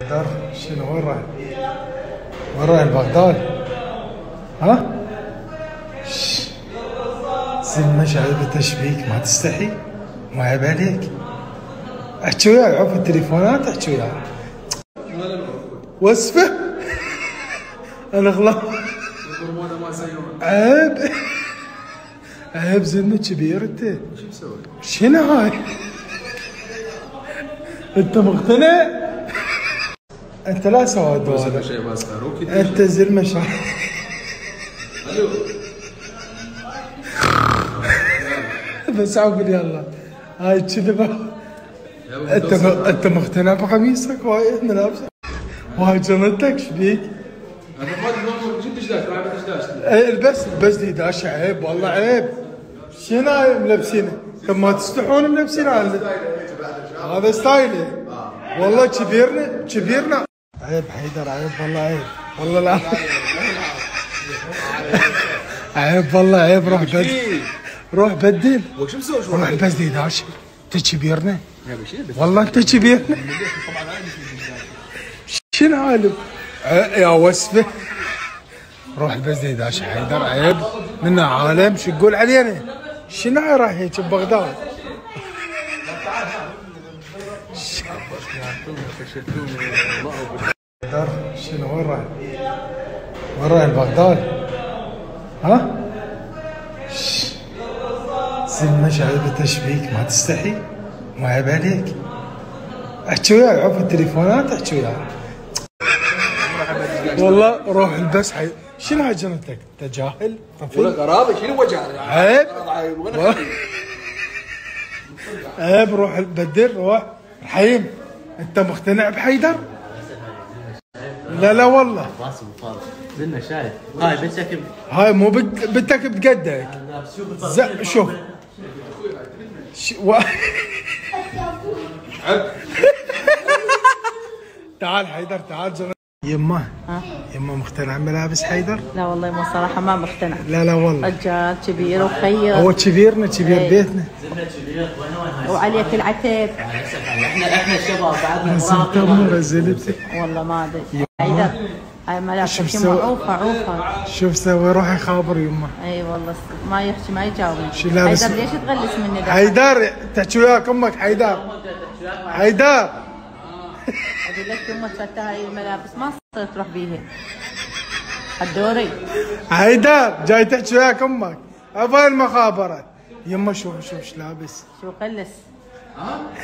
شنو وين رايح؟ وين رايح بغداد؟ ها؟ زلمة شايف تشبيك ما تستحي؟ ما عيب عليك؟ احكي وياك عوف التليفونات احكي وياك. وصفه؟ انا غلط. عيب عيب زلمة كبير انت. شو مسوي؟ شنو هاي؟ انت مقتنع؟ انت لا سواد هذا. انت زلمة شايف. الو بس عقل يلا هاي كذبة. انت مقتنع بقميصك وايد ملابسك وهاي جنتك ايش بيك؟ انا ما جبت دشداش راح دشداش. البس لي داش عيب والله عيب. شنو هاي ملبسينه؟ طب ما تستحون ملبسين هذا ستايلي والله كبيرنا عيب حيدر عيب والله عيب والله لا عيب والله عيب. روح بدل وش مسوي؟ روح بس لي داش. انت كبيرنا والله انت كبيرنا. شنو عالم يا وسفه. روح بس لي داش حيدر عيب منا عالم. شو تقول علينا؟ شنو رايح هيك ببغداد؟ شنو وين رايح؟ وين رايح بغداد؟ ها؟ زلمة شايف تشبيك ما تستحي؟ ما عيب عليك؟ احكي وياك عوف التليفونات احكي وياك. والله روح البس شنو هاي جنتك؟ انت جاهل؟ ولا قرابه شنو وجهه؟ عيب عيب. روح بدل روح. رحيم انت مقتنع بحيدر؟ لا والله راسي مفارق زلمه شايف. هاي بنتك هاي مو بنتك بقدك. شوف تعال حيدر تعال جرب. يمه مقتنع بملابس حيدر؟ لا والله ما صراحة ما مقتنع. لا والله رجال كبير وخير. هو كبيرنا كبير بيتنا. زلمه كبير وين وعليك العتب. احنا الشباب بعدنا مراهقين. زلمتي والله ما ادري. حيدر هاي ملابسك يمه عوفة. شوف سوي روح يخابر يمه. اي والله ما يحكي ما يجاوبني. شو لابس؟ حيدر ليش تغلس مني ده؟ حيدر تحكي وياك امك حيدر. اقول لك يمه شتى هاي الملابس ما تصير تروح بيها. الدوري حيدر جاي تحكي وياك امك ابغى المخابره. يمه شوف ايش لابس. شو قلس؟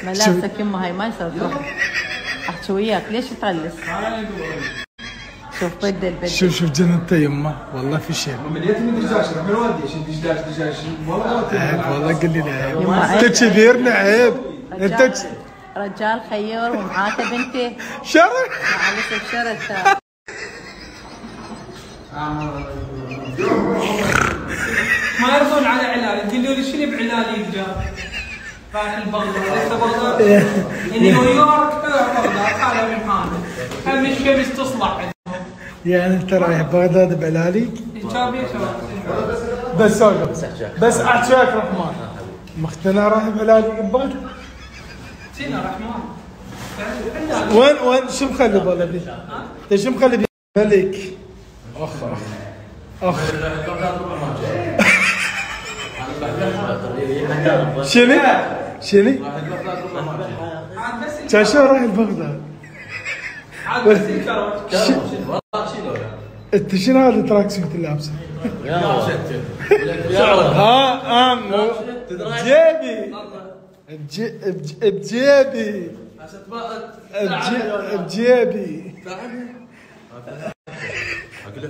ملابسك يمه هاي ما يصير تروح. احكي وياك ليش تغلس؟ شوف بدل شوف جنته يمه والله في شيء. مليت من دشداش من والدي شو دشداش والله قل لي عيب. انت كبيرنا عيب. انت رجال خير ومعاته بنته. شرف معلش بشرف. ما يرضون على علالي. قولوا لي شنو بعلالي الجار؟ رايح البغداد لسه بغداد. نيويورك بغداد حاله من حاله. هم الشمس تصلع عندهم. يعني انت رايح بغداد بعلالي؟ بس اوقف بس احكي وياك رحمن. مقتنع رايح بعلالي بغداد؟ سينا رحمن. وين شو مخلي بلدي؟ انت شو مخلي ملك؟ اخ شنو؟ كان شو رايح بغداد؟ انت شنو هذا التراك سوت اللي لابسه؟ بجيبي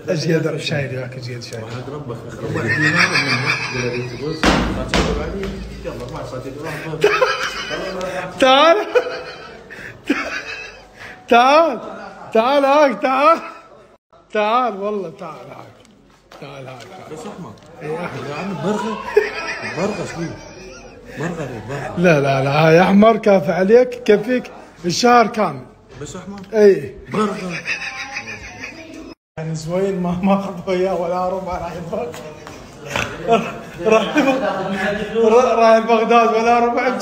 ايش قدر شايل وياك ايش قدر شايل. تعال هاك تعال والله تعال هاك بس احمد. اي احمد يا عم برغش ليه؟ برغش لا هاي احمر كافي عليك كفيك الشهر كامل. بس احمد اي برغش يعني زوين ما اخذ وياه ولا ربع راح يبغى. راح بغداد ولا ربع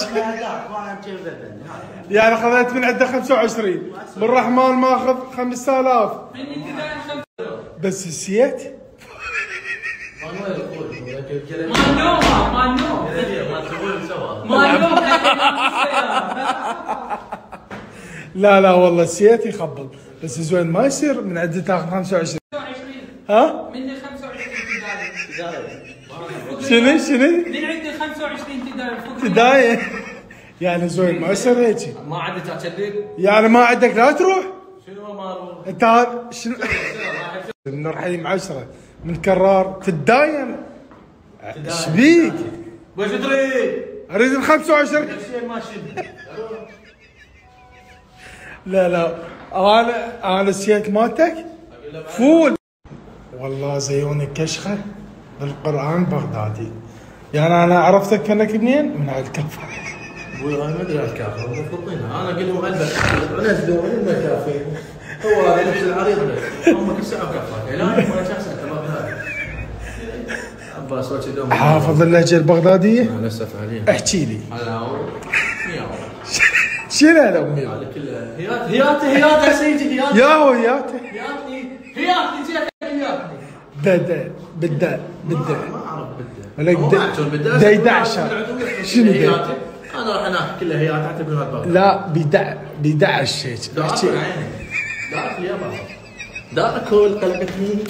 يعني خذيت من عنده 25 بالرحمن ماخذ 5000 بس نسيت لا والله نسيت يخبل بس زوين ما يصير من عندي تاخذ 25 ها؟ مني 25 شنو؟ من عندي 25 تداية يعني زوين ما يصير هيك ما عندك تشليك يعني ما عندك لا تروح شنو ما اروح انت هذا شنو من الرحيم 10 من كرار تداين ايش بيك؟ وش تريد؟ اريد ال 25 شيء ما شد لا انا نسيت مالتك فول والله زيوني كشخه بالقران بغدادي يعني انا عرفتك انك منين؟ من على الكفر ابوي انا ما ادري على الكافر مفضينها انا اقول لهم البس ونزلوا من المكافين هو هذا لبس العريض هم كل ساعه كفاك لا ما شخص انت بغداد عباس وجه دوم حافظ اللهجه البغداديه؟ انا لسه عليها احكي لي هلا مياو شنو هذا امي؟ هذا كله هيات يا سيدي هيات يا هو هياته هياتني جيت هياتني بدأ ما اعرف ولك بدأ ديدعشة شنو ده؟ انا راح هناك كلها هيات حتى بالمطبخ لا بيدعش هيك دارك عيني دارك اليابا دارك هو قلقتني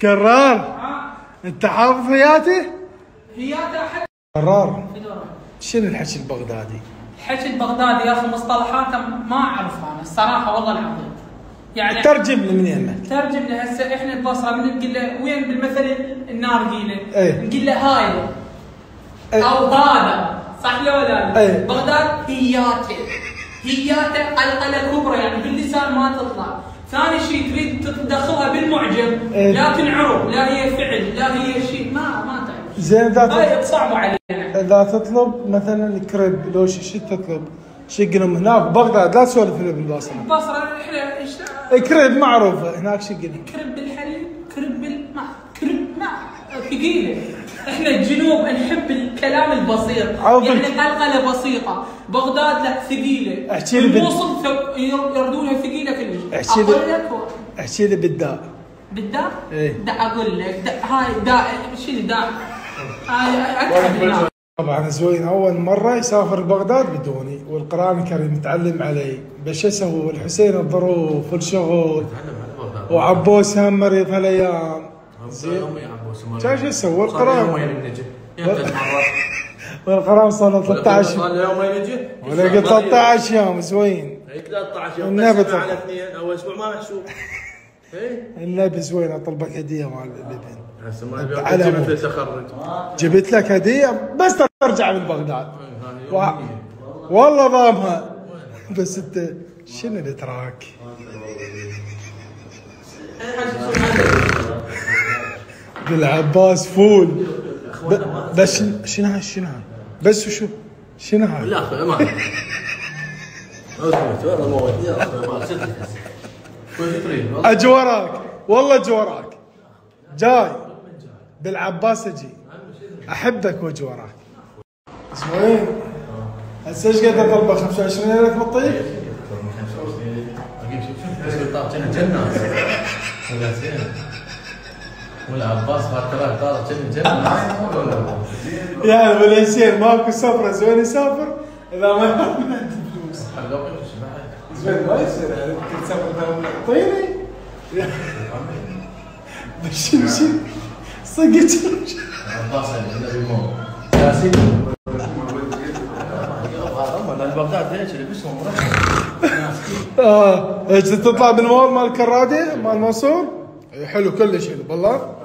كرار انت حافظ هياته؟ كرار شنو الحكي البغدادي؟ الحكي البغدادي يا اخي مصطلحاته ما اعرفها انا الصراحه والله العظيم يعني ترجم لي من يمه ترجم له هسه احنا البصره من نقول له وين بالمثل النارقيله ايه نقول له هاي ايه او هذا صح لو لا؟ ايه بغداد هياته قلقله كبرى يعني باللسان ما تطلع. ثاني شيء تريد تدخلها بالمعجم ايه لا تنعرب لا هي فعل لا هي شيء ما تعرف زين هاي صعبه علينا. اذا تطلب مثلا كريب لو شو تطلب؟ شقلهم هناك بغداد لا تسولف لنا بالبصره. البصره احنا كريب معروفه هناك شقلهم. كريب بالحليب كريب مع ثقيله. احنا الجنوب نحب الكلام البسيط يعني القلقله بسيطه. بغداد لا ثقيله. احكي لي الموصل يردونها ثقيله كلش. احكي لي بالداء. بالداء؟ ايه دا اقول لك هاي داء شنو داء؟ هاي طبعا زوين اول مره يسافر بغداد بدوني والقران الكريم يتعلم علي بس اسوي والحسين الظروف والشغل وعبوس هم مريض هالايام زين كان شو اسوي القران والقران صار 13 صار يومين يجي ولا 13 يوم زوين 13 يوم النبي على اثنين او اسبوع ما محسوب النبي زوين اطلبك هديه مال الابن هسه ما جبت لي تخرج جبت لك هديه بس ترجع من بغداد والله ضامها بس انت شنو اللي تراك؟ بالعباس فول بس شنو هاي بس وشو شنو هاي؟ لا اخوي ما اجي وراك والله اجي وراك جاي بالعباس اجي احبك واجي وراك زوين هسه ايش قد اطلبه 25 لك بالطيب؟ والعباس هالكلام طالع جنة يا ابو الحسين ماكو سفره زوين يسافر اذا ما من عند فلوس زين ما يصير يعني كل سفره طيني بس شنو صدق عباس النبي مو ياسين البغداد ليش اللي بسهم ايش تطلع بالمول مال الكراده مال منصور حلو كلش حلو والله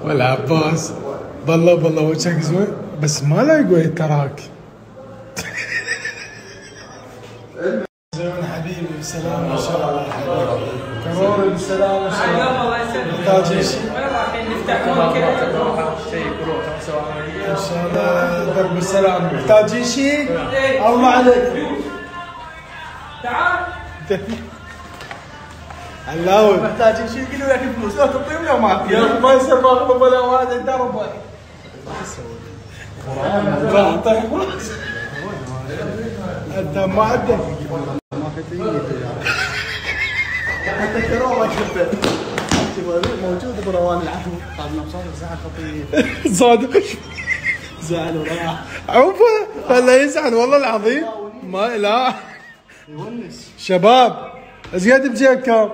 والعباس بالله وجهك زوين بس ما لاقوا تراك زين حبيبي بالسلامة ان شاء الله. كروري بالسلامة ان شاء الله. عقب الله يسلمك. محتاجين شيء وين رايحين نفتحون كذا؟ ان شاء الله درب السلام. محتاجين شيء؟ الله عليك. تعال. علاوي محتاجين شيء قلوا لك فلوس لا تعطيهم لا ما يا اخي ما يصير ماخذ ولا واحد انت ربك. اعطيه فلوس. انت ما عندك حتى الكروه ما شفته موجود بروان العفو. طيب نبصر زعل خطير صادق زعل وراح عوفه خله يزعل والله العظيم. ما لا يونس. شباب زياد بجيب كم؟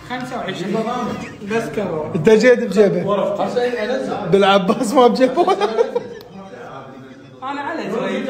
25 بس كرو. انت جيد بجيبه بالعباس ما بجيبه. انا على زين.